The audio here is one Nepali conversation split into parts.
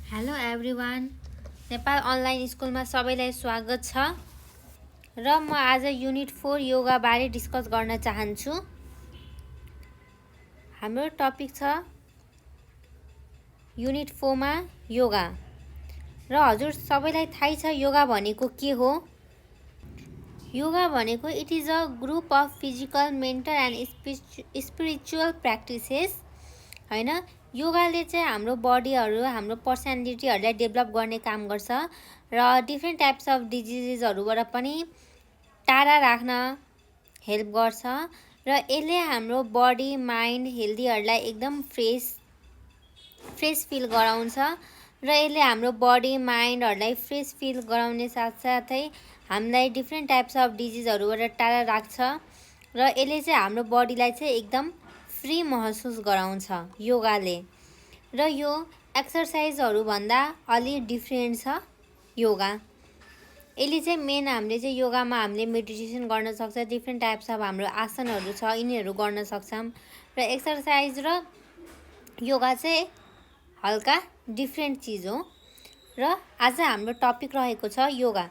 हेलो एभ्रिवान, नेपाल अनलाइन स्कुलमा सबैलाई स्वागत छ र म आज युनिट 4 योगा बारे डिस्कस गर्न चाहन्छु। हाम्रो टपिक छ युनिट 4 मा योगा। र हजुर सबैलाई थाहै छ योगा भनेको के हो। योगा भनेको it is a group of physical, mental and spiritual practices हैन। योगाले चाहिँ हाम्रो बडीहरू, हाम्रो पर्सनालिटीहरूलाई डेभलप गर्ने काम गर्छ र डिफ्रेन्ट टाइप्स अफ डिजिजेसहरूबाट पनि टाढा राख्न हेल्प गर्छ र यसले हाम्रो बडी, माइन्ड, हेल्दीहरूलाई एकदम फ्रेस फिल गराउँछ र यसले हाम्रो बडी, माइन्डहरूलाई फ्रेस फिल गराउने साथसाथै हामीलाई डिफ्रेन्ट टाइप्स अफ डिजिजहरूबाट टाढा राख्छ र यसले चाहिँ हाम्रो बडीलाई चाहिँ एकदम फ्री महसुस गराउँछ योगाले। र यो एक्सर्साइजहरू भन्दा अलि डिफ्रेन्ट छ योगा। यसले चाहिँ मेन हामीले चाहिँ योगामा हामीले मेडिटेसन गर्न सक्छ, डिफ्रेन्ट टाइप्स अफ हाम्रो आसनहरू छ यिनीहरू गर्न सक्छौँ र एक्सर्साइज र योगा चाहिँ हल्का डिफ्रेन्ट चिज हो। र आज हाम्रो टपिक रहेको छ yoga.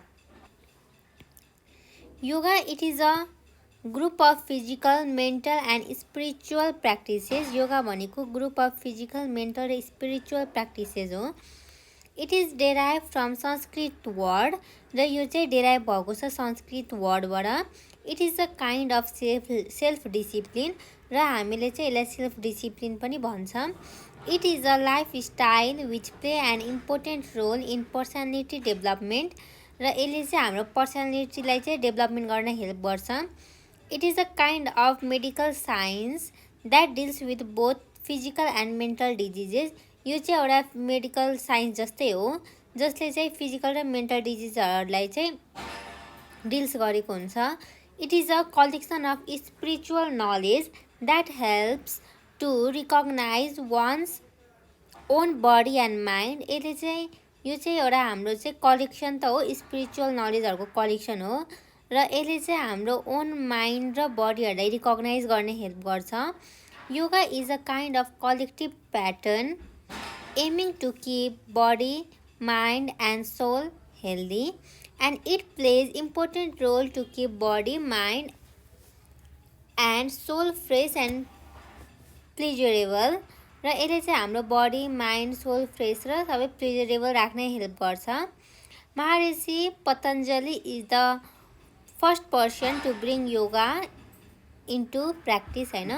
Yoga it is a group of physical, mental and spiritual practices. Yoga भनेको ग्रुप अफ फिजिकल, मेन्टल र स्पिरिचुअल प्र्याक्टिसेस हो। It is derive from Sanskrit word र यो चाहिँ डेराइभ भएको छ संस्कृत वर्डबाट। It is a kind of self discipline र हामीले चाहिँ यसलाई सेल्फ डिसिप्लिन पनि भन्छ। It is a life style which play an important role in personality development र यसले चाहिँ हाम्रो पर्सनालिटीलाई चाहिँ डेभलपमेन्ट गर्न हेल्प गर्छ। It is a kind of medical science that deals with both physical and mental diseases. यो चाहिँ एउटा मेडिकल साइन्स जस्तै हो जसले चाहिँ फिजिकल र मेन्टल डिजिजहरूलाई चाहिँ डिल्स गरेको हुन्छ। It is a collection of spiritual knowledge that helps to recognise one's own body and mind. यसले चाहिँ यो चाहिँ एउटा हाम्रो चाहिँ कलेक्सन त हो, स्पिरिचुअल नलेजहरूको कलेक्सन हो र यसले चाहिँ हाम्रो ओन माइन्ड र बडीहरूलाई रिकग्नाइज गर्ने हेल्प गर्छ। Yoga is a kind of collective pattern aiming to keep body, mind and soul healthy and it plays important role to keep body, mind and soul fresh and pleasurable. र यसले चाहिँ हाम्रो बडी, माइन्ड, सोल फ्रेस र सबै प्लेजरेबल राख्ने हेल्प गर्छ। Maharshi Patanjali is the first person to bring yoga into practice हैन।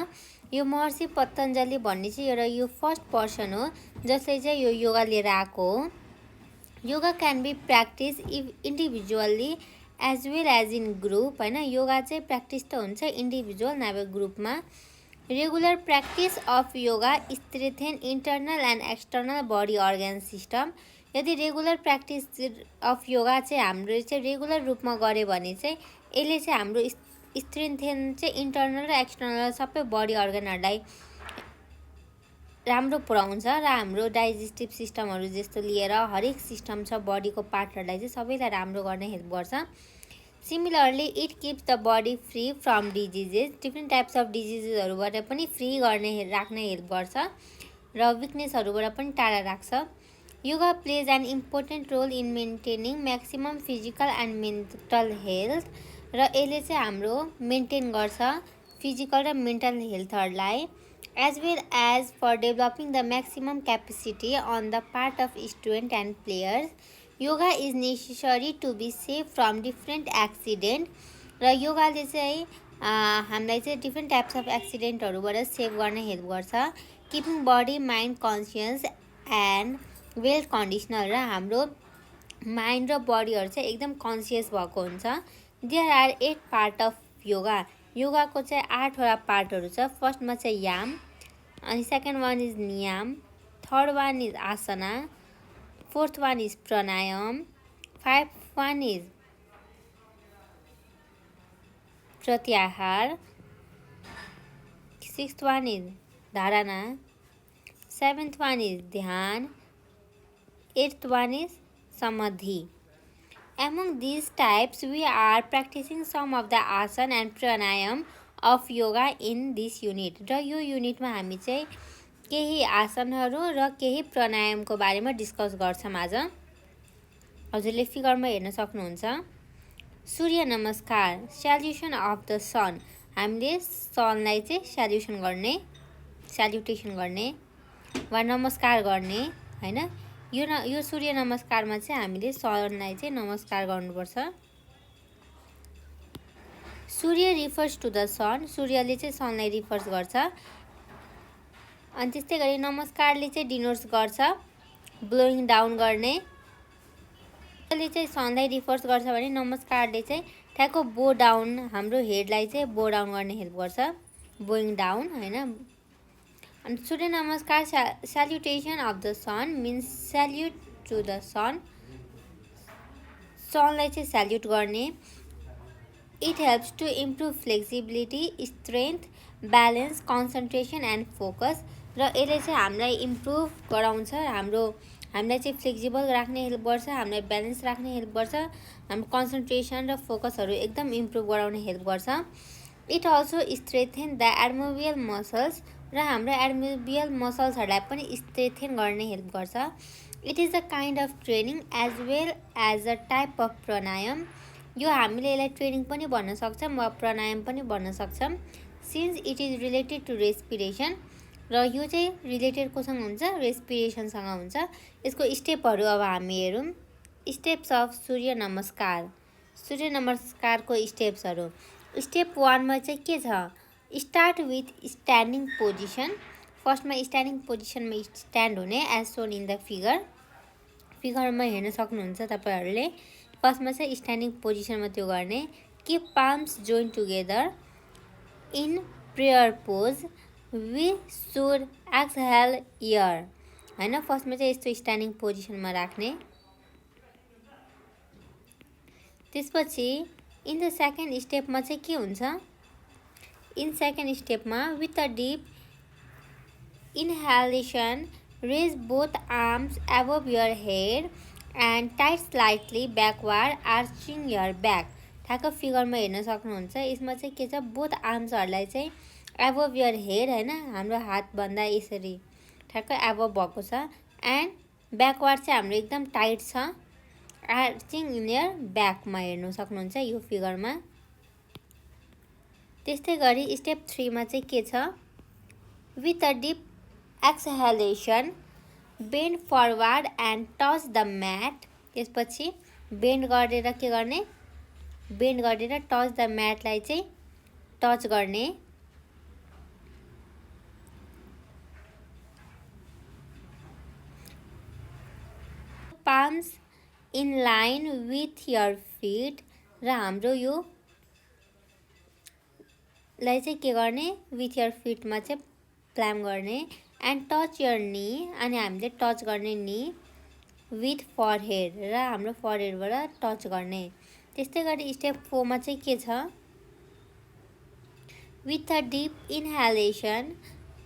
यो महर्षि पतञ्जलि भन्ने चाहिँ एउटा यो फर्स्ट पर्सन हो जसले चाहिँ यो योगा लिएर आएको हो। Yoga can be practice individually as well as in group हैन। योगा चाहिँ प्र्याक्टिस त हुन्छ इन्डिभिजुअल नभए ग्रुपमा। Regular practice of yoga strengthen internal and external body organ system. यदि रेगुलर प्र्याक्टिस अफ योगा चाहिँ हाम्रो चाहिँ रेगुलर रूपमा गऱ्यो भने चाहिँ यसले चाहिँ हाम्रो स्ट्रेन्थेन चाहिँ इन्टरनल र एक्सटर्नल सबै बडी अर्गनहरूलाई राम्रो पुऱ्याउँछ र हाम्रो डाइजेस्टिभ सिस्टमहरू जस्तो लिएर हरेक सिस्टम छ बडीको पार्टहरूलाई चाहिँ सबैलाई राम्रो गर्ने हेल्प गर्छ। Similarly it keeps the body free from diseases. Different types of डिजिजेसहरूबाट पनि फ्री राख्ने हेल्प गर्छ र विकनेसहरूबाट पनि टाढा राख्छ। Yoga plays an important role in maintaining maximum physical and mental health र यसले चाहिँ हाम्रो मेन्टेन गर्छ फिजिकल र मेन्टल हेल्थहरूलाई as well as for developing the maximum capacity on the part of student and players. Yoga is necessary to be safe from different accident र योगाले चाहिँ हामीलाई चाहिँ डिफ्रेन्ट टाइप्स अफ एक्सिडेन्टहरूबाट सेभ गर्ने हेल्प गर्छ। Keeping body, mind conscious and well conditional र हाम्रो माइन्ड र बडीहरू चाहिँ एकदम कन्सियस भएको हुन्छ। There are 8 part of yoga. योगाको चाहिँ 8वटा पार्टहरू छ। फर्स्टमा चाहिँ याम, अनि second one is niyama, third one is asana, fourth one is pranayama, fifth one is pratyahara, sixth one is dharana, seventh one is dhyana, eighth one is samadhi. Among these types, we are practicing some of the asana and pranayam of yoga in this unit. र यो युनिटमा हामी चाहिँ केही आसनहरू र केही प्राणायामको बारेमा डिस्कस गर्छौँ आज। हजुरले फिगरमा हेर्न सक्नुहुन्छ। सूर्य नमस्कार, स्याल्युसन अफ द सन। हामीले सनलाई चाहिँ स्याल्युटेसन गर्ने वा नमस्कार गर्ने हैन। यो सूर्य नमस्कारमा चाहिँ हामीले सनलाई चाहिँ नमस्कार गर्नुपर्छ। सूर्य रिफर्स टु द सन, सूर्यले चाहिँ सनलाई रिफर्स गर्छ। अनि त्यस्तै गरी नमस्कारले चाहिँ डिनोट्स गर्छ ब्लोइङ डाउन गर्ने। सूर्यले चाहिँ सनलाई रिफर्स गर्छ भने नमस्कारले चाहिँ ठ्याक्क बो डाउन, हाम्रो हेडलाई चाहिँ बो डाउन गर्ने हेल्प गर्छ, बोइङ डाउन हैन। अनि Surya Namaskar salutation of the sun means salute to the sun, सनलाई चाहिँ स्याल्युट गर्ने। It helps to improve flexibility, strength, balance, concentration and focus. र यसले चाहिँ हामीलाई इम्प्रुभ गराउँछ, हामीलाई चाहिँ फ्लेक्सिबल राख्ने हेल्प गर्छ, हामीलाई ब्यालेन्स राख्ने हेल्प गर्छ, हाम्रो कन्सन्ट्रेसन र फोकसहरू एकदम इम्प्रुभ गराउने हेल्प गर्छ। It also strengthen the abdominal muscles, र हाम्रो एडमोबियल मसल्सहरूलाई पनि स्ट्रेथेन गर्ने हेल्प गर्छ। It is a kind of training as well as a type of pranayama. यो हामीले यसलाई ट्रेनिङ पनि भन्न सक्छौँ वा प्राणायाम पनि भन्न सक्छौँ, since it is related to respiration. र यो चाहिँ रिलेटेड कोसँग हुन्छ, रेस्पिरेसनसँग हुन्छ। यसको स्टेपहरू अब हामी हेरौँ। स्टेप्स अफ सूर्य नमस्कार, सूर्य नमस्कारको स्टेप्सहरू। स्टेप 1 मा चाहिँ के छ, स्टार्ट विथ स्ट्यान्डिङ पोजिसन। फर्स्टमा स्ट्यान्डिङ पोजिसनमा स्ट्यान्ड हुने एज सोन इन द फिगरमा हेर्न सक्नुहुन्छ तपाईँहरूले। फर्स्टमा चाहिँ स्ट्यान्डिङ पोजिसनमा त्यो गर्ने। Keep palms join together in prayer pose, we should exhale air हैन। फर्स्टमा चाहिँ यस्तो स्ट्यान्डिङ पोजिसनमा राख्ने। त्यसपछि इन द सेकेन्ड स्टेपमा चाहिँ के हुन्छ, इन सेकेन्ड स्टेपमा with a deep inhalation raise both arms above your head and टाइट slightly backward arching your back. ठ्याक्क फिगरमा हेर्न सक्नुहुन्छ। यसमा चाहिँ के छ, बोथ आर्म्सहरूलाई चाहिँ एबोभ योर हेड हैन, हाम्रो हातभन्दा यसरी ठ्याक्क एबोभ भएको छ। एन्ड ब्याकवार्ड चाहिँ हाम्रो एकदम टाइट छ, आर्चिङ इन योर ब्याकमा हेर्न सक्नुहुन्छ यो फिगरमा। त्यस्तै गरी स्टेप 3 मा चाहिँ के छ, with a deep exhalation bend forward and touch the mat. त्यसपछि बेन्ड गरेर के गर्ने, बेन्ड गरेर टच द म्याटलाई चाहिँ टच गर्ने। Palms in line with your fit, र हाम्रो यो लाई चाहिँ के गर्ने, विथ योर फिटमा चाहिँ प्लाम गर्ने। एन्ड टच योर नी, अनि हामीले टच गर्ने नी विथ फरहेड, र हाम्रो फरहेडबाट टच गर्ने। त्यस्तै गरी स्टेप 4 मा चाहिँ के छ, with a deep inhalation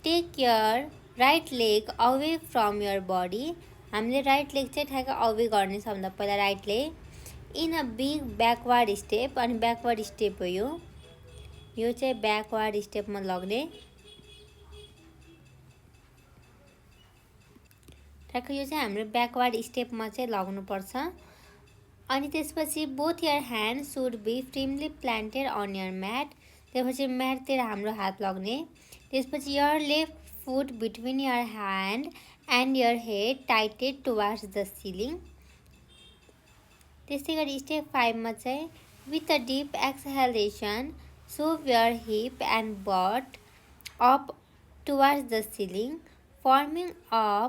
take your right leg away from your body. हामीले राइट लेग चाहिँ ठ्याक्क अवे गर्ने सबभन्दा पहिला right leg in a big backward step. अनि ब्याकवार्ड स्टेप हो यो चाहिँ ब्याकवार्ड स्टेपमा लग्ने। ठ्याक्क यो चाहिँ हाम्रो ब्याकवार्ड स्टेपमा चाहिँ लाग्नुपर्छ। अनि त्यसपछि both your hand should be firmly planted on your mat. त्यसपछि म्याटतिर हाम्रो हात लाग्ने। त्यसपछि your left foot between your hand and your head टाइटेड टुवार्ड्स द सिलिङ। त्यस्तै गरी स्टेप 5 मा चाहिँ with a deep exhalation shove your hip and butt up towards the ceiling, forming a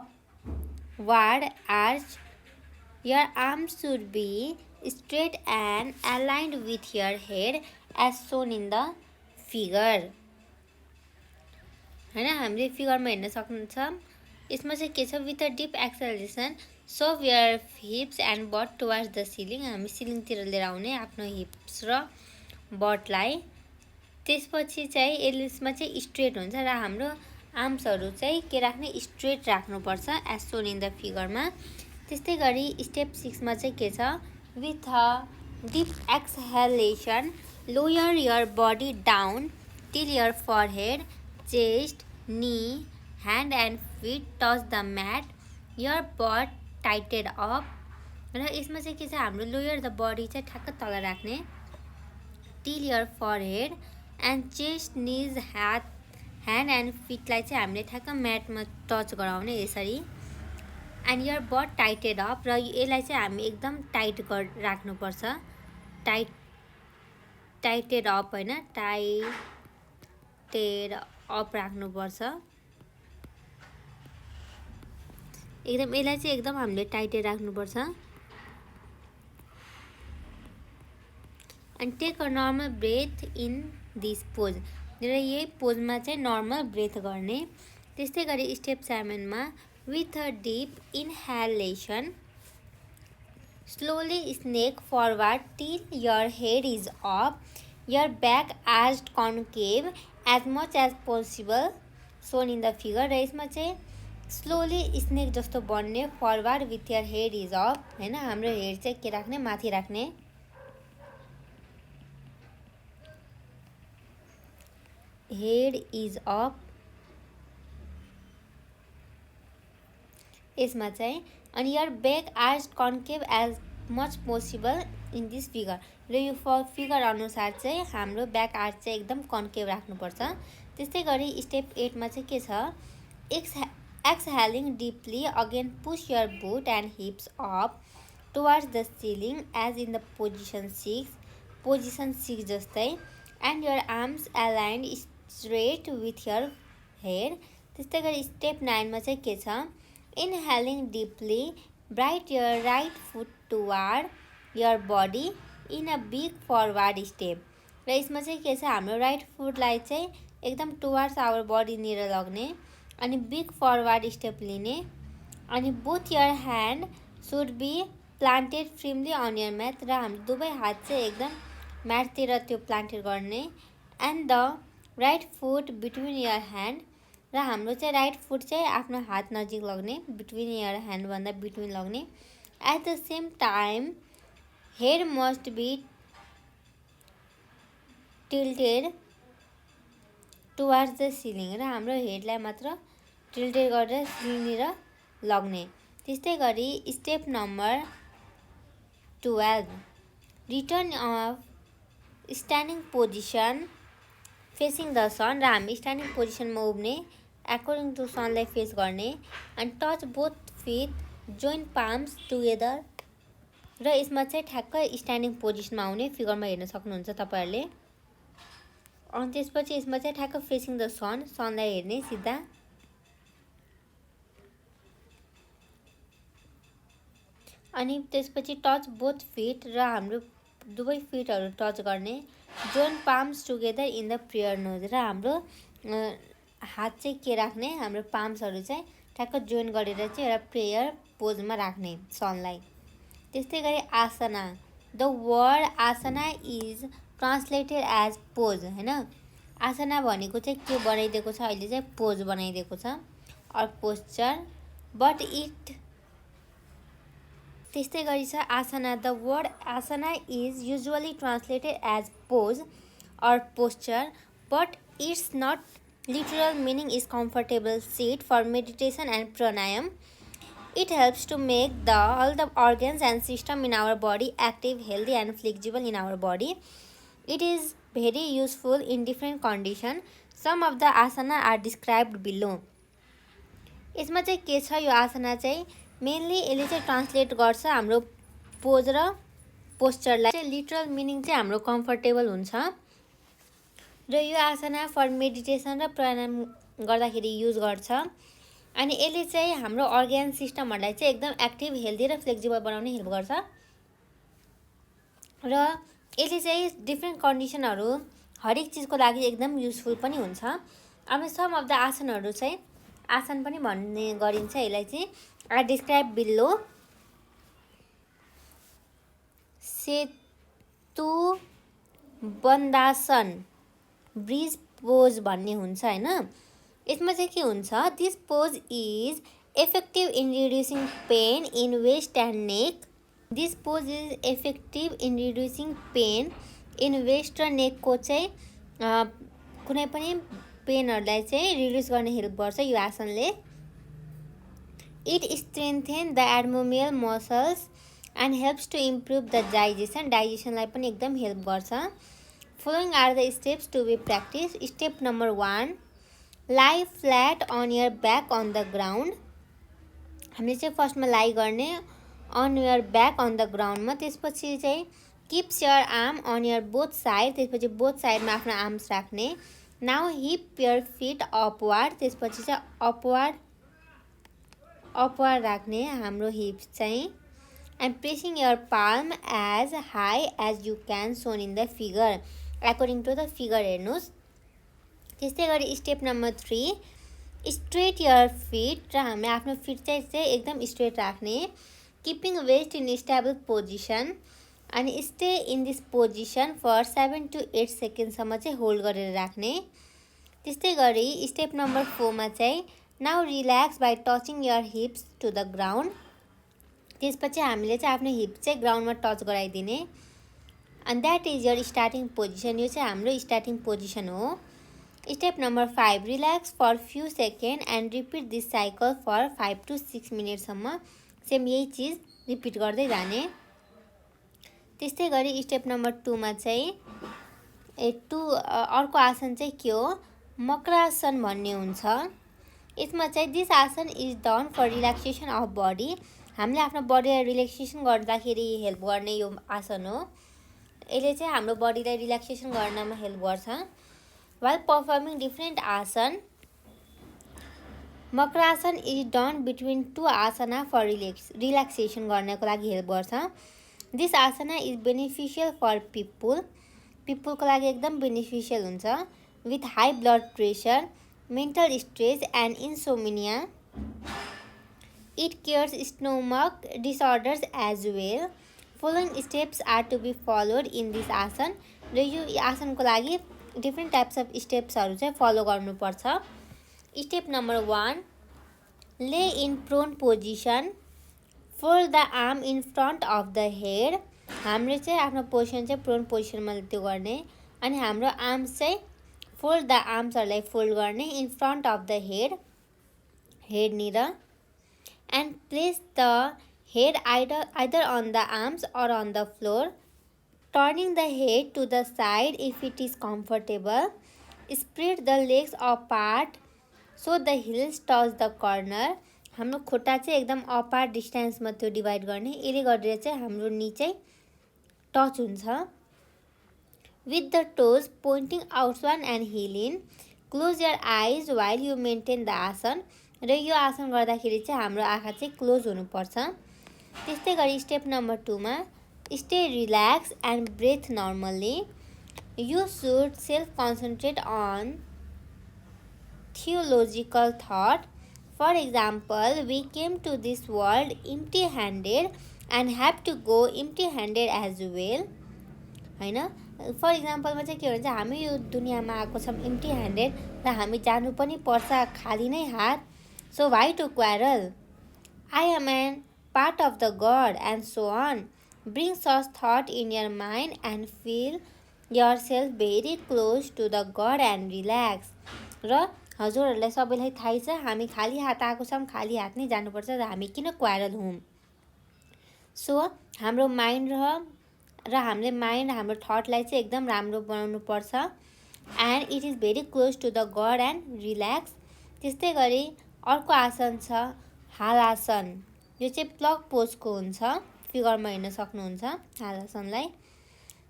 wide arch. Your arms should be straight and aligned with your head as shown in the figure. हैन, हामीले फिगरमा हेर्न सक्नुहुन्छ। यसमा चाहिँ के छ, with a deep exhalation shove your hips and butt towards the ceiling। हामी सिलिङतिर लिएर आउने आफ्नो हिप्स र बटलाई। त्यसपछि चाहिँ यसमा चाहिँ स्ट्रेट हुन्छ र हाम्रो आर्म्सहरू चाहिँ के राख्ने, स्ट्रेट राख्नुपर्छ एज सोन इन द फिगरमा। त्यस्तै गरी स्टेप 6 मा चाहिँ के छ, with a deep exhalation lower your body down till your forehead, chest, knee, hand and feet touch the mat, your butt tightened up. र यसमा चाहिँ के छ हाम्रो लोयर द बडी चाहिँ ठ्याक्क तल राख्ने, till your forehead and chest, knees, hand and feetलाई चाहिँ हामीले ठ्याक्क म्याटमा टच गराउने यसरी, and your butt tightened up. र यसलाई चाहिँ हामी एकदम टाइट राख्नुपर्छ, टाइटेड अप होइन, टाइटेड अप राख्नुपर्छ एकदम, यसलाई चाहिँ एकदम हामीले टाइटेड राख्नुपर्छ. And take a normal breath in this pose. र यही पोजमा चाहिँ नर्मल ब्रेथ गर्ने. त्यस्तै गरी स्टेप 7 मा with a deep inhalation slowly snake forward till your head is up, your back arched concave as much as possible shown in the figure. र यसमा चाहिँ स्लोली स्नेक जस्तो बन्ने, forward with your head is up होइन, हाम्रो हेड चाहिँ के राख्ने, माथि राख्ने. हेड इज अप यसमा चाहिँ. अनि your back arch concave as much possible in this figure. र यो फिगर अनुसार चाहिँ हाम्रो ब्याक आर्च चाहिँ एकदम कन्केभ राख्नुपर्छ. त्यस्तै गरी स्टेप 8 मा चाहिँ के छ, exhaling deeply again push your boot and hips up towards the ceiling as in the position 6 जस्तै, and your arms aligned straight with your head. त्यस्तै गरी स्टेप 9 मा चाहिँ के छ, inhaling deeply bring your right foot toward your body in a big forward step. र यसमा चाहिँ के छ, हाम्रो राइट फुटलाई चाहिँ एकदम टुवार्ड्स आवर बडी निर लग्ने अनि बिग फरवर्ड स्टेप लिने. अनि both your hand should be planted firmly on your mat. र हाम्रो दुवै हात चाहिँ एकदम म्याटतिर त्यो प्लान्टेड गर्ने. And the right foot between your hand. र हाम्रो चाहिँ राइट फुट चाहिँ आफ्नो हात नजिक लग्ने, बिट्विन यर ह्यान्ड भन्दा बिट्विन लग्ने. At the same time head must be tilted towards the ceiling. र हाम्रो हेडलाई मात्र टिल्टेड गरेर सिलिङनिर लग्ने. त्यस्तै गरी step number 12 return of standing position facing the sun. र हामी स्ट्यान्डिङ पोजिसनमा उभिने, एकोर्डिङ टु सनलाई फेस गर्ने. अनि touch both fit join palms together. र यसमा चाहिँ ठ्याक्क स्ट्यान्डिङ पोजिसनमा आउने, फिगरमा हेर्न सक्नुहुन्छ तपाईँहरूले. अनि त्यसपछि यसमा चाहिँ ठ्याक्क फेसिङ द सन, सनलाई हेर्ने सिधा. अनि त्यसपछि टच बोथ फिट. र हाम्रो दुवै फिटहरू टच गर्ने. Join palms together in the prayer pose. र हाम्रो हात चाहिँ के राख्ने, हाम्रो पाम्सहरू चाहिँ ठ्याक्क जोइन गरेर चाहिँ एउटा प्रेयर पोजमा राख्ने सनलाई. त्यस्तै गरी asana. The word asana is translated as pose होइन. आसना भनेको चाहिँ के बनाइदिएको छ, अहिले चाहिँ पोज बनाइदिएको छ, अर पोस्चर, बट इट. त्यस्तै गरी छ asana. The word asana is usually translated as pose or posture, but it's not literal meaning is comfortable seat for meditation and pranayama. It helps to make all the organs and system in our body active, healthy and flexible in our body. It is very useful in different conditions. Some of the asana are described below. यसमा चाहिँ के छ, यो आसना चाहिँ मेनली यसले चाहिँ ट्रान्सलेट गर्छ हाम्रो पोज र पोस्चरलाई. चाहिँ लिटरल मिनिङ चाहिँ हाम्रो कम्फर्टेबल हुन्छ. र यो आसना फर मेडिटेसन र प्राणायाम गर्दाखेरि युज गर्छ. अनि यसले चाहिँ हाम्रो अर्ग्यान सिस्टमहरूलाई चाहिँ एकदम एक्टिभ, हेल्दी र फ्लेक्सिबल बनाउने हेल्प गर्छ. र यसले चाहिँ डिफ्रेन्ट कन्डिसनहरू हरेक चिजको लागि एकदम युजफुल पनि हुन्छ. अब सम अफ द आसनहरू चाहिँ आसन पनि भन्ने गरिन्छ यसलाई चाहिँ. Are describe below. Setu Bandhasana, bridge pose भन्ने हुन्छ होइन. यसमा चाहिँ के हुन्छ, this pose is effective in reducing pain in waist and neck. This pose is effective in reducing pain in waist र नेकको चाहिँ कुनै पनि पेनहरूलाई चाहिँ रिड्युस गर्ने हेल्प गर्छ यो आसनले. It strengthens the abdominal muscles and helps to improve the digestion. Digestionलाई पनि एकदम हेल्प गर्छ. Following are the steps to be practiced. Step number 1, lie flat on your back on the ground. हामीले चाहिँ फर्स्टमा लाई गर्ने on your back on the ground मा. त्यसपछि चाहिँ keeps your arm on your both side. त्यसपछि both side मा आफ्नो arms राख्ने. Now hip your feet upward. त्यसपछि चाहिँ upward राख्ने हाम्रो hips चाहिँ. And pressing your palm as high as you can shown in the figure. According to the figure हेर्नुस्. त्यस्तै गरी step number 3, straight your feet. र हामीले आफ्नो फिट चाहिँ एकदम स्ट्रेट राख्ने. Keeping waist in stable position. अनि stay in this position for 7 to 8 सेकेन्डसम्म चाहिँ होल्ड गरेर राख्ने. त्यस्तै गरी स्टेप नम्बर 4 मा चाहिँ now relax by touching your hips to the ground. त्यसपछि हामीले चाहिँ आफ्नो हिप चाहिँ ग्राउन्डमा टच गराइदिने. and that is your starting position. यो चाहिँ हाम्रो स्टार्टिङ पोजिसन हो. Step number 5, relax for few second and repeat this cycle for 5 to 6 मिनटसम्म सेम यही चिज रिपिट गर्दै जाने. त्यस्तै गरी स्टेप नम्बर 2 मा चाहिँ अर्को आसन चाहिँ के हो, मकरासन भन्ने हुन्छ. यसमा चाहिँ this asana is done for relaxation of body. हामीले आफ्नो बडीलाई रिल्याक्सेसन गर्दाखेरि हेल्प गर्ने यो आसन हो. यसले चाहिँ हाम्रो बडीलाई रिल्याक्सेसन गर्नमा हेल्प गर्छ. while performing different asana, Makarasana is done between 2 asana for relaxation गर्नको लागि हेल्प गर्छ. This asana is beneficial for पिपुलको लागि एकदम बेनिफिसियल हुन्छ. With high blood pressure, mental stress and insomnia. It cares stomach disorders as well. Following steps are to be followed in this asana. र यो आसनको लागि डिफ्रेन्ट टाइप्स अफ स्टेप्सहरू चाहिँ फलो गर्नुपर्छ. Step number 1, lay in prone position. Fold the arm in front of the head. हामीले चाहिँ आफ्नो पोजिसन चाहिँ प्रोन पोजिसनमा त्यो गर्ने. अनि हाम्रो आर्म्स चाहिँ फोल्ड द आर्म्सहरूलाई फोल्ड गर्ने इन फ्रन्ट अफ द हेडनिर. And place the head either on the arms or on the floor. Turning the head to the side if it is comfortable. Spread the legs apart so the heels touch the corner. हाम्रो खुट्टा चाहिँ एकदम अपार्ट डिस्टेन्समा त्यो डिभाइड गर्ने. यसले गरेर चाहिँ हाम्रो नी चाहिँ टच हुन्छ. With the toes pointing outside and heel in. Close your eyes while you maintain the आसन. र यो आसन गर्दाखेरि चाहिँ हाम्रो आँखा चाहिँ क्लोज हुनुपर्छ. त्यस्तै गरी स्टेप नम्बर 2 मा stay relaxed and breathe normally. You should self-concentrate on theological thought. For example, we came to this world empty-handed and have to go empty-handed as well. हैन, फर इक्जाम्पलमा चाहिँ के भन्छ, हामी यो दुनियाँमा आएको छौँ एम्प्टी ह्यान्डेड र हामी जानु पनि पर्छ खाली नै हात. So why to quarrel? I am an part of the god and so on. Bring such thought in your mind and feel yourself very close to the God and relax. र हजुरहरूलाई सबैलाई थाहै छ हामी खाली हात आएको छौँ, खाली हात नै जानुपर्छ र हामी किन क्वारल हौँ. सो हाम्रो माइन्ड र हामीले हाम्रो थटलाई चाहिँ एकदम राम्रो बनाउनु पर्छ. And it is very close to the god and relax. त्यस्तै गरी अर्को आसन छ हालासन. यो चाहिँ प्लग पोजको हुन्छ. फिगरमा हेर्न सक्नुहुन्छ हालासनलाई.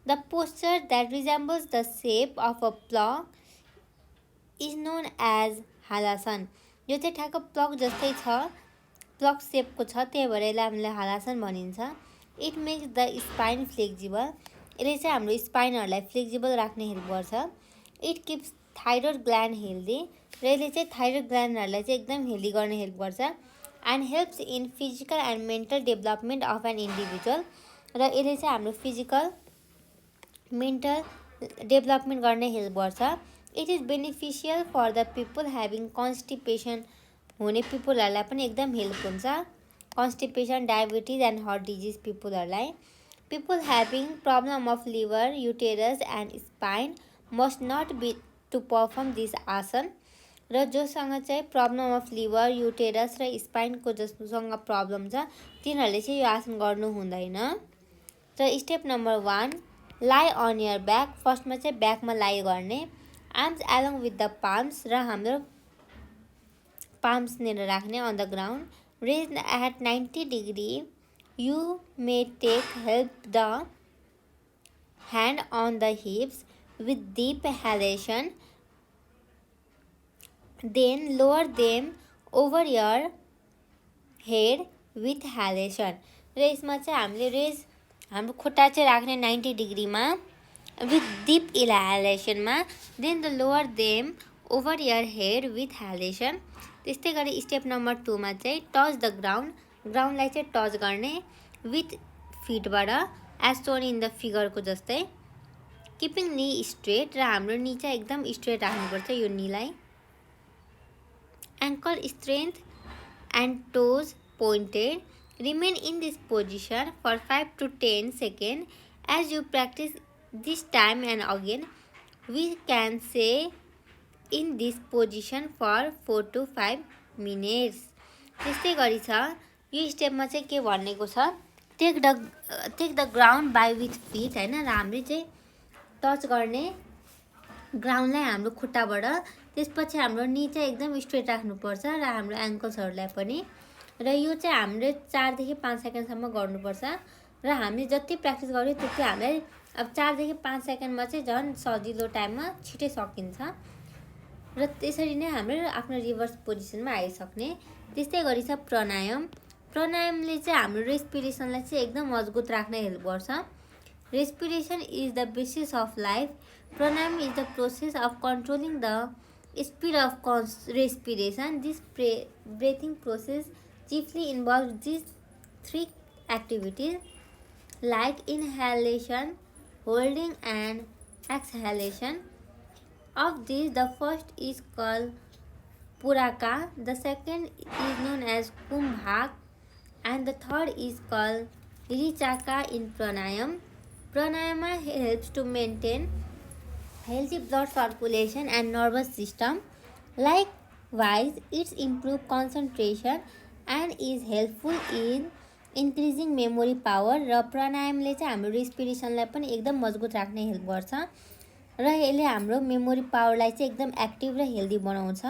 The posture that resembles the shape of a plough is known as Halasana. यो चाहिँ ठ्याक्क प्लग जस्तै छ, प्लग सेपको छ, त्यही भएर यसलाई हामीले हालासन भनिन्छ. It makes the spine flexible. यसले चाहिँ हाम्रो स्पाइनहरूलाई फ्लेक्जिबल राख्ने हेल्प गर्छ. It kips thyroid gland healthy. र यसले चाहिँ थाइरोइड ग्ल्यान्डहरूलाई चाहिँ एकदम हेल्दी गर्ने हेल्प गर्छ. And helps in physical and mental development of an individual. र यसले चाहिँ हाम्रो फिजिकल मेन्टल डेभलपमेन्ट गर्ने हेल्प गर्छ. It is beneficial for the people having constipation. हुने पिपुलहरूलाई पनि एकदम हेल्प हुन्छ. Constipation, diabetes and heart disease पिपुलहरूलाई. People having problem of liver, uterus and spine must not be to perform this asana. र जोसँग चाहिँ प्रब्लम अफ लिभर, युटेरस र स्पाइनको जसँग प्रब्लम छ तिनीहरूले चाहिँ यो आसन गर्नु हुँदैन। र स्टेप नम्बर 1, लाई अन यर ब्याक। फर्स्टमा चाहिँ ब्याकमा लाई गर्ने, arms along with the palms, र हाम्रो पाल्म्सनिर राख्ने on the ground, raise at 90 डिग्री। You may take help the hand on the hips with deep halation, then lower them over your head with halation। र यसमा चाहिँ हामीले रेज हाम्रो खुट्टा चाहिँ राख्ने 90 डिग्रीमा विथ डिप हालेसनमा, then the lower them over your head with exhalation. त्यस्तै गरी स्टेप नम्बर 2 मा चाहिँ टच द ग्राउन्ड, ग्राउन्डलाई चाहिँ टच गर्ने विथ फिटबाट, एज सोन इन द फिगरको जस्तै। किपिङ नी स्ट्रेट, र हाम्रो नी चाहिँ एकदम स्ट्रेट राख्नुपर्छ यो नीलाई। Ankle strength and toes pointed, remain in this position for 5 to 10 second as you practice this time and again. We can say in this position for 4 to 5 minutes। त्यस्तै गरी छ यो स्टेपमा चाहिँ के भनेको छ, take the ground by with feet होइन, र हामीले चाहिँ टच गर्ने ग्राउन्डलाई हाम्रो खुट्टाबाट, त्यसपछि हाम्रो नी चाहिँ एकदम स्ट्रेट राख्नुपर्छ र हाम्रो एङ्कल्सहरूलाई पनि। र यो चाहिँ हामीले 4 देखि 5 सेकेन्डसम्म गर्नुपर्छ। र हामीले जति प्र्याक्टिस गर्यो त्यति हामीलाई अब 4 देखि 5 सेकेन्डमा चाहिँ झन् सजिलो टाइममा छिटै सकिन्छ। र त्यसरी नै हाम्रो आफ्नो रिभर्स पोजिसनमा आइसक्ने। त्यस्तै गरी छ प्राणायाम। प्राणायामले चाहिँ हाम्रो रेस्पिरेसनलाई चाहिँ एकदम मजबुत राख्न हेल्प गर्छ। Respiration is the basis of life. Pranayama is the process of controlling the speed of respiration. This breathing process chiefly involves these 3 activities like inhalation, holding and exhalation. Of these, the first is called Puraka, the second is known as Kumbhak, and the third is called Richaka in Pranayam. Pranayama helps to maintain healthy blood circulation and nervous system. Likewise, it improves concentration and is helpful in increasing memory power। र प्राणायामले चाहिँ हाम्रो रेस्पिरेसनलाई पनि एकदम मजबुत राख्ने हेल्प गर्छ र यसले हाम्रो मेमोरी पावरलाई चाहिँ एकदम एक्टिभ र हेल्दी बनाउँछ।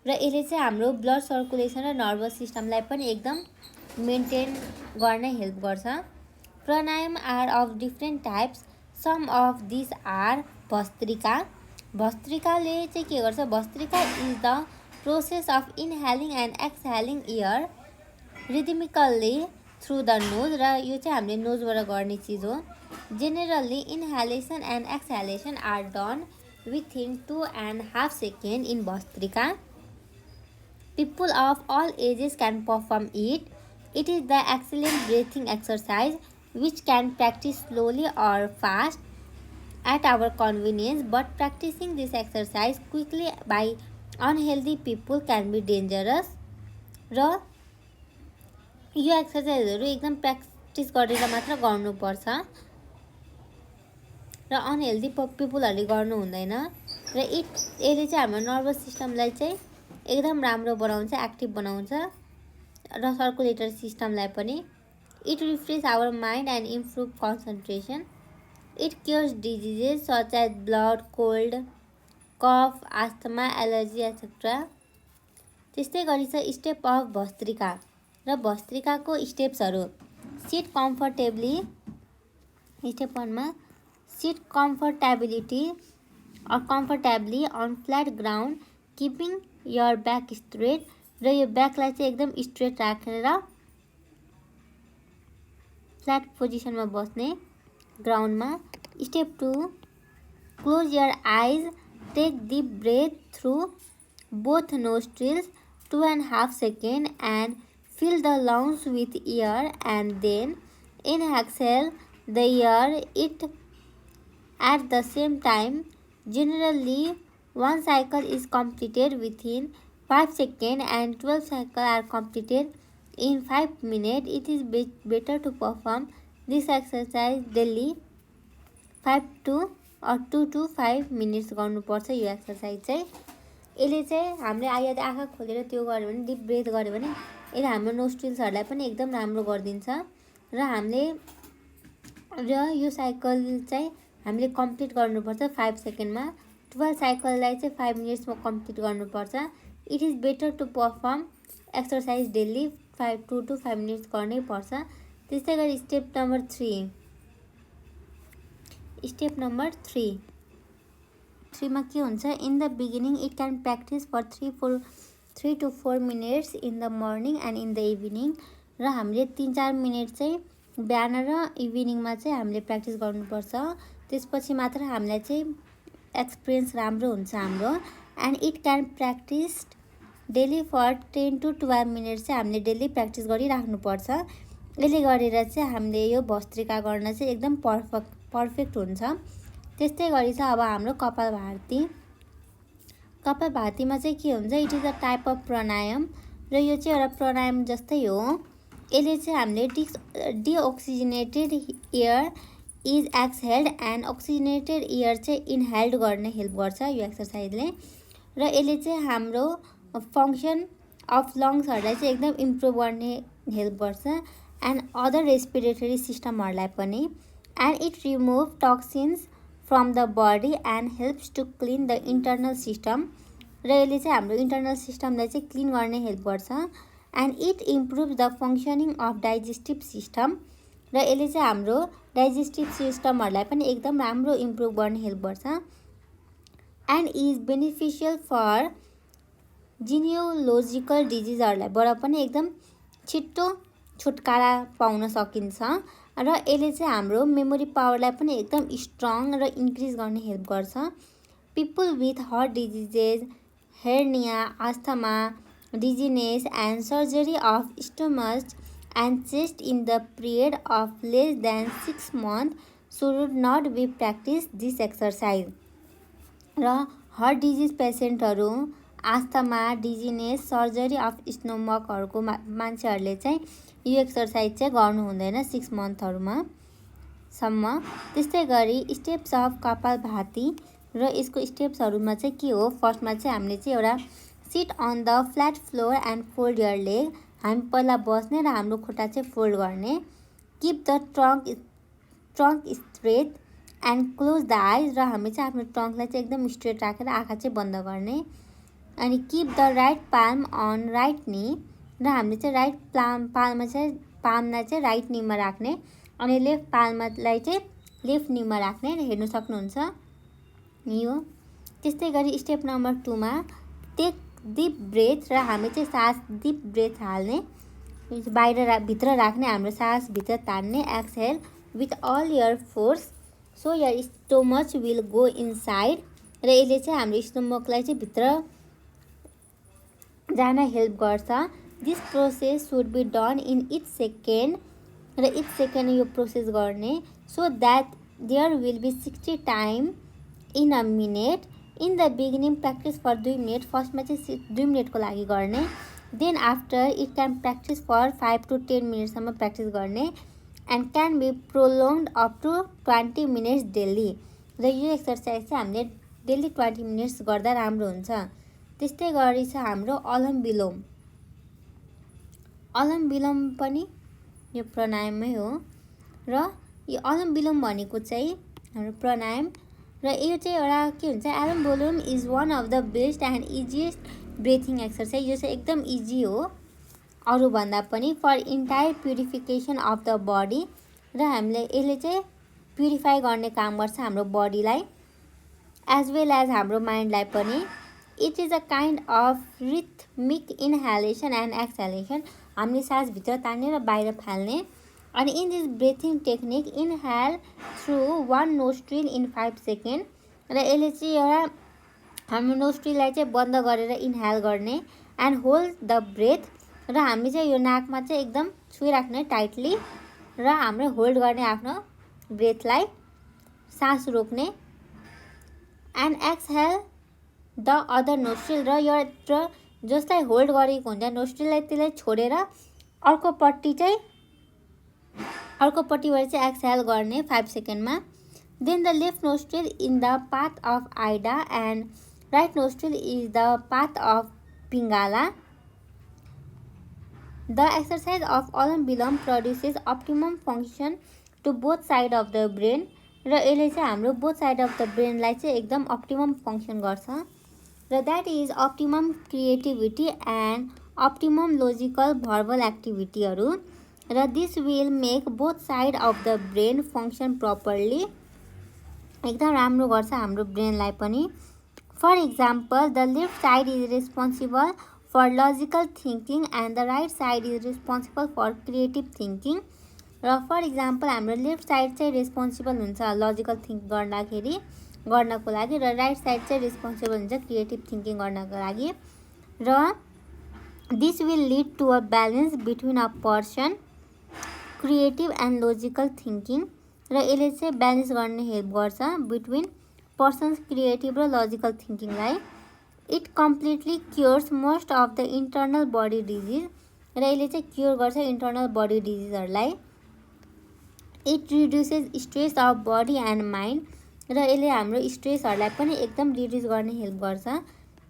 र यसले चाहिँ हाम्रो ब्लड सर्कुलेसन र नर्भस सिस्टमलाई पनि एकदम मेन्टेन गर्न हेल्प गर्छ। Pranayama are of different types. Some of this are bhastrika. भस्त्रिकाले चाहिँ के गर्छ, bhastrika is the process of inhaling and exhaling air rhythmically through the nose। र यो चाहिँ हामीले नोजबाट गर्ने चिज हो। Generally, inhalation and exhalation are done within 2.5 seconds in Bhastrika। People of all ages can perform it. It is the excellent breathing exercise which can practice slowly or fast at our convenience, but practicing this exercise quickly by unhealthy people can be dangerous। र यो एक्सर्साइजहरू एकदम प्र्याक्टिस गरेर मात्र गर्नुपर्छ र अनहेल्दी पिपुलहरूले गर्नु हुँदैन। र यसले चाहिँ हाम्रो नर्भस सिस्टमलाई चाहिँ एकदम राम्रो बनाउँछ, एक्टिभ बनाउँछ र सर्कुलेटरी सिस्टमलाई पनि। It refresh our mind and improve concentration. It cures diseases such as blood, cold, cough, asthma, allergy etcetera. त्यस्तै गरी छ स्टेप अफ भस्त्रिका। र भस्त्रिकाको स्टेप्सहरू, सिट कम्फर्टेबली। स्टेप 1 मा sit comfortably on flat ground keeping your back straight. र यो ब्याकलाई चाहिँ एकदम स्ट्रेट राखेर फ्ल्याट पोजिसनमा बस्ने ग्राउन्डमा। स्टेप 2, क्लोज यर आइज, take deep breath through both nostrils 2.5 seconds and fill the lungs with air, and then exhale the air it at the same time. Generally, one cycle is completed within 5 seconds and 12 cycles are completed in 5 minutes. It is better to perform this exercise daily 2 to 5 minutes गर्नुपर्छ यो एक्सर्साइज चाहिँ। यसले चाहिँ हामीले यदि आँखा खोलेर त्यो गर्यो भने, डिप ब्रेथ गर्यो भने यसले हाम्रो नोस्ट्रिल्सहरूलाई पनि एकदम राम्रो गरिदिन्छ। र हामीले यो साइकल चाहिँ हामीले कम्प्लिट गर्नुपर्छ 5 सेकेन्डमा। 12 साइकललाई चाहिँ 5 मिनट्समा कम्प्लिट गर्नुपर्छ। It is better to perform exercise daily 2 to 5 minutes गर्नै पर्छ। त्यस्तै गरी स्टेप नम्बर 3 मा के हुन्छ, in the beginning it can practice for 3 to 4 minutes in the morning and in the evening. र हामीले 3-4 मिनट चाहिँ बिहान र इभिनिङमा चाहिँ हामीले प्र्याक्टिस गर्नुपर्छ। त्यसपछि मात्र हामीलाई चाहिँ एक्सपिरियन्स राम्रो हुन्छ हाम्रो। And it can practice daily for 10 to 12 minutes चाहिँ हामीले डेली प्र्याक्टिस गरिराख्नुपर्छ। यसले गरेर चाहिँ हामीले यो भस्त्रिका गर्न चाहिँ एकदम पर्फेक्ट हुन्छ। त्यस्तै गरी चाहिँ अब हाम्रो कपालभातीमा चाहिँ के हुन्छ, it is a type of pranayama. र यो चाहिँ एउटा प्राणायाम जस्तै हो। यसले चाहिँ हामीले deoxygenated air is exhaled and oxygenated air चाहिँ इनहेल्ड गर्ने हेल्प गर्छ यो एक्सर्साइजले। र यसले चाहिँ हाम्रो फङ्सन अफ लङ्सहरूलाई चाहिँ एकदम इम्प्रुभ गर्ने हेल्प गर्छ एन्ड अदर रेस्पिरेटरी सिस्टमहरूलाई पनि। And it remove toxins from the body and helps to clean the internal system. र यसले चाहिँ हाम्रो इन्टर्नल सिस्टमलाई चाहिँ क्लिन गर्ने हेल्प गर्छ। And it improve the functioning of digestive system. र यसले चाहिँ हाम्रो डाइजेस्टिभ सिस्टमहरूलाई पनि एकदम राम्रो इम्प्रुभ गर्ने हेल्प गर्छ। एन्ड इज बेनिफिसियल फर जिनियोलोजिकल डिजिजहरूलाईबाट पनि एकदम छिट्टो छुटकारा पाउन सकिन्छ। र यसले चाहिँ हाम्रो मेमोरी पावरलाई पनि एकदम स्ट्रङ र इन्क्रिज गर्ने हेल्प गर्छ। People with heart diseases, hernia, asthma, dizziness and surgery of stomach and chest in the period of less than 6 months should not be practice this exercise. र हार्ट डिजिज पेसेन्टहरू, आस्थमा, डिजिनेस, सर्जरी अफ स्टमकहरूको मान्छेहरूले चाहिँ यो एक्सर्साइज चाहिँ गर्नु हुँदैन 6 मन्थहरूमासम्म। त्यस्तै गरी स्टेप्स अफ कपालभाती र यसको स्टेप्सहरूमा चाहिँ के हो, फर्स्टमा चाहिँ हामीले चाहिँ एउटा sit on the flat floor and fold your leg. हामी पहिला बस्ने र हाम्रो खुट्टा चाहिँ फोल्ड गर्ने। Keep the trunk straight and close the eyes. र हामी चाहिँ आफ्नो ट्रङ्कलाई चाहिँ एकदम स्ट्रेट राखेर आँखा चाहिँ बन्द गर्ने। अनि keep the right palm on right knee. र हामीले चाहिँ राइट पाल्मलाई चाहिँ राइट नीमा राख्ने अनि लेफ्ट पाल्मलाई चाहिँ लेफ्ट नीमा राख्ने। हेर्नु सक्नुहुन्छ यो। त्यस्तै गरी स्टेप नम्बर 2 मा टेक डिप ब्रेथ। र हामी चाहिँ सास डिप ब्रेथ हाल्ने, भित्र राख्ने, हाम्रो सास भित्र तान्ने। Exhale with all your force so your stomach will go inside. र यसले चाहिँ हाम्रो स्टोमकलाई चाहिँ भित्र जान हेल्प गर्छ। This process should be done in each second. र इच सेकेन्ड यो प्रोसेस गर्ने so that there will be 60 time in a minute. In the beginning practice for 2 minute. फर्स्टमा चाहिँ 2 मिनटको लागि गर्ने। Then after it can practice for 5 to 10 मिनटसम्म प्र्याक्टिस गर्ने। And can be prolonged up to 20 minutes daily. र यो एक्सर्साइज चाहिँ हामीले डेली 20 मिनट्स गर्दा राम्रो हुन्छ। त्यस्तै गरी चाहिँ हाम्रो अलम विलोम पनि यो प्राणायाममै हो। र यो अलम विलोम भनेको चाहिँ हाम्रो प्राणायाम। र यो चाहिँ एउटा के हुन्छ, Anulom Vilom is one of the best and easiest breathing exercise. यो चाहिँ एकदम इजी हो अरूभन्दा पनि for entire purification of the body. र हामीले यसले चाहिँ प्युरिफाई गर्ने काम गर्छ हाम्रो बडीलाई एज वेल एज हाम्रो माइन्डलाई पनि। It is a kind of rhythmic inhalation and exhalation. हामीले सास भित्र तान्ने र बाहिर फाल्ने। अनि in this breathing technique inhale through 1 nostril in 5 second. र यसले चाहिँ एउटा हाम्रो नोस्ट्रिललाई चाहिँ बन्द गरेर इनहेल गर्ने एन्ड होल्ड द ब्रेथ। र हामी चाहिँ यो नाकमा चाहिँ एकदम छुइराख्ने टाइटली र हाम्रो होल्ड गर्ने आफ्नो ब्रेथलाई, सास रोक्ने। And exhale the other nostril. र यो जसलाई होल्ड गरेको हुन्छ नोस्ट्रिललाई त्यसलाई छोडेर अर्कोपट्टिबाट चाहिँ एक्सहेल गर्ने 5 सेकेन्डमा। Then the left nostril in the path of Ida and Right nostril is the path of Pingala. The exercise of anulom produces optimum function to both side of the brain र यसले चाहिँ हाम्रो both side of the brain लाई चाहिँ एकदम optimum function गर्छ र that is optimum creativity and optimum logical verbal activity हरू र this will make both side of the brain function properly एकदम राम्रो गर्छ हाम्रो brain लाई पनि. For example, the left side is responsible for logical thinking and the right side is responsible for creative thinking. र फर इक्जाम्पल हाम्रो लेफ्ट साइड चाहिँ रेस्पोन्सिबल हुन्छ लजिकल थिङ्क गर्नको लागि र राइट साइड चाहिँ रेस्पोन्सिबल हुन्छ क्रिएटिभ थिङ्किङ गर्नको लागि र this will lead to a balance between a person creative and logical thinking र यसले चाहिँ ब्यालेन्स गर्ने हेल्प गर्छ बिट्विन पर्सन्स क्रिएटिभ र लजिकल थिङ्किङलाई. It completely cures most of the internal body disease र यसले चाहिँ क्योर गर्छ internal body डिजिजहरूलाई. It reduces stress of body and mind र यसले हाम्रो स्ट्रेसहरूलाई पनि एकदम रिड्युस गर्ने हेल्प गर्छ.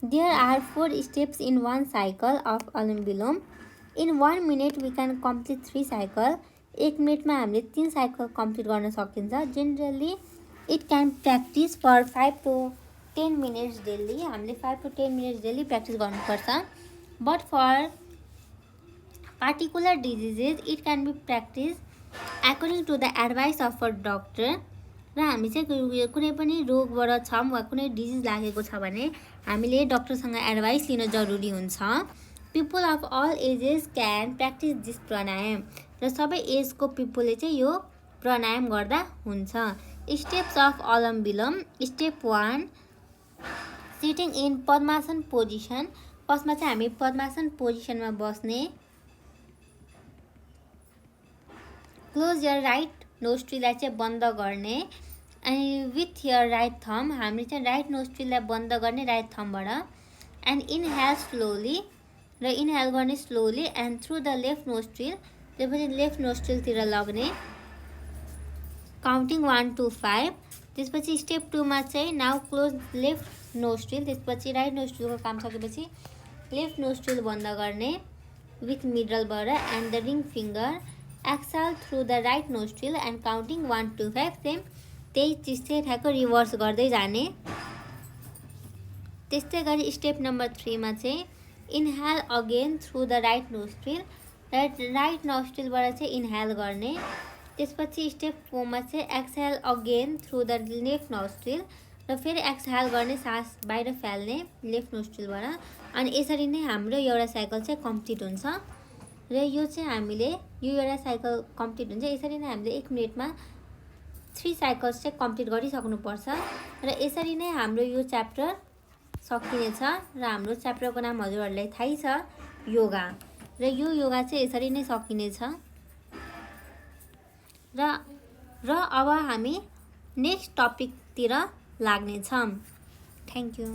There are 4 steps in 1 cycle of anulom vilom. In 1 minute we can complete 3 cycle. 1 मिनटमा हामीले 3 साइकल कम्प्लिट गर्न सकिन्छ. Generally it can practice for 5 to 10 minutes daily. हामीले 5 to 10 minutes डेली प्र्याक्टिस गर्नुपर्छ. But for particular diseases it can be practice according to the advice of a doctor. र हामी चाहिँ कुनै पनि रोगबाट छौँ वा कुनै डिजिज लागेको छ भने हामीले डक्टरसँग एडभाइस लिन जरुरी हुन्छ. People of all ages can practice this pranayama र सबै एजको पिपलले चाहिँ यो प्राणायाम गर्दा हुन्छ. Steps of anulom Vilom. Step 1 sitting in Padmasana position. फर्स्टमा चाहिँ हामी पद्मासन पोजिसनमा बस्ने. क्लोज यर राइट नोस्ट्रिललाई चाहिँ बन्द गर्ने अनि विथ यर राइट थम हामीले चाहिँ राइट नोस्ट्रिललाई बन्द गर्ने राइट थमबाट. एन्ड इनहेल स्लोली र इनहेल गर्ने slowly and through the left nostril. त्यसपछि लेफ्ट नोस्ट्रिलतिर लग्ने काउन्टिङ 1 to 5. त्यसपछि स्टेप 2 मा चाहिँ नाउ क्लोज लेफ्ट नोस्ट्रिल. त्यसपछि राइट नोस्ट्रिलको काम सकेपछि लेफ्ट नोस्ट्रिल बन्द गर्ने विथ मिडलबाट and the ring finger. Exhale through the right nostril and counting 1 to 5. Same त्यही चिज चाहिँ ठ्याक्क रिभर्स गर्दै जाने. त्यस्तै गरी स्टेप नम्बर 3 मा चाहिँ inhale again through the right nostril. Right नोस्ट्रिलबाट चाहिँ इनहेल गर्ने. त्यसपछि स्टेप 4 मा चाहिँ exhale again through the left nostril र फेरि एक्सहेल गर्ने सास बाहिर फाल्ने लेफ्ट नोस्ट्रिलबाट. अनि यसरी नै हाम्रो एउटा साइकल चाहिँ कम्प्लिट हुन्छ र यो चाहिँ हामीले यो एउटा साइकल कम्प्लिट हुन्छ. यसरी नै हामीले 1 मिनटमा 3 साइकल्स चाहिँ कम्प्लिट गरिसक्नुपर्छ र यसरी नै हाम्रो यो च्याप्टर सकिनेछ. र हाम्रो च्याप्टरको नाम हजुरहरूलाई थाहै छ योगा र यो योगा चाहिँ यसरी नै सकिनेछ. र अब हामी नेक्स्ट टपिकतिर लाग्नेछौँ. Thank you.